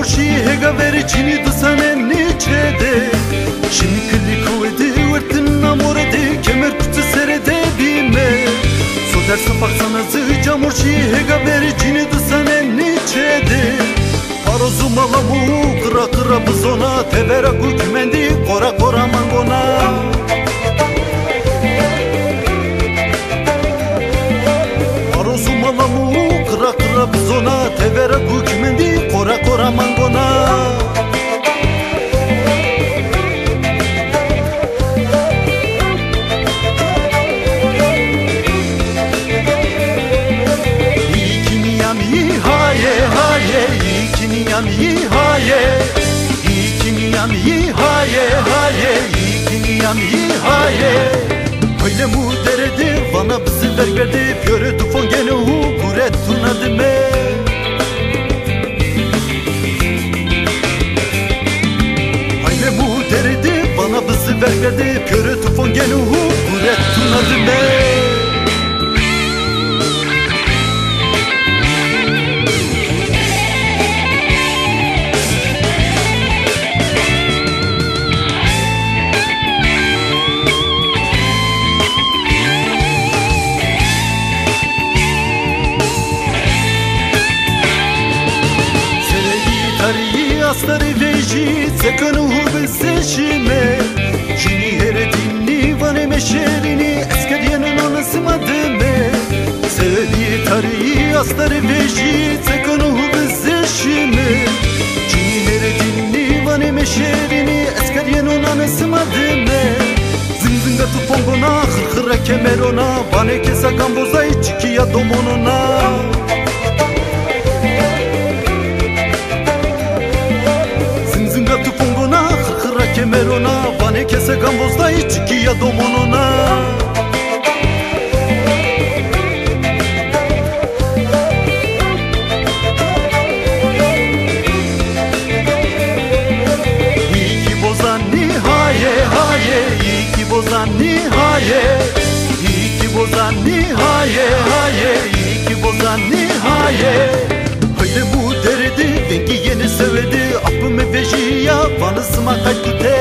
jamurshi hega veri chini dusane nichede Shini kili kuvedi vertin namoredi kemer kutu serede bime So dersin baksana zı jamurshi hega veri chini dusane nichede Parozu malamu kıra kıra buzona tevera kukmendi kora kora mangona Parozu malamu kıra kıra buzona tevera kukmendi kora kora mangona Yami haye, ikini yami haye haye, ikini yami haye. Öyle mu deredi, bana bizi verdi, pjöre tufon gene hu kuret tunadı me. Öyle mu deredi, bana bizi verdi, pjöre tufon gene hu kuret tunadı me. Asları veji sekanu hubeseshime Jini heredini vane meşerini eskeriyenin anasımadime Sevi tarihi asları veji sekanu hubeseshime Jini heredini vane meşerini eskeriyenin anasımadime Zınzınga tupongona hırhıra kemerona Vane kesa gambozay çıkiya domonona Kemerona, vane kese gambozda içkiya domonona İki bozan nihaye haye, iki bozan nihaye İki bozan nihaye haye, iki bozan nihaye Öyle bu deredi, dengi yeni sevedi Apı me vejiya, vanısıma kaçtı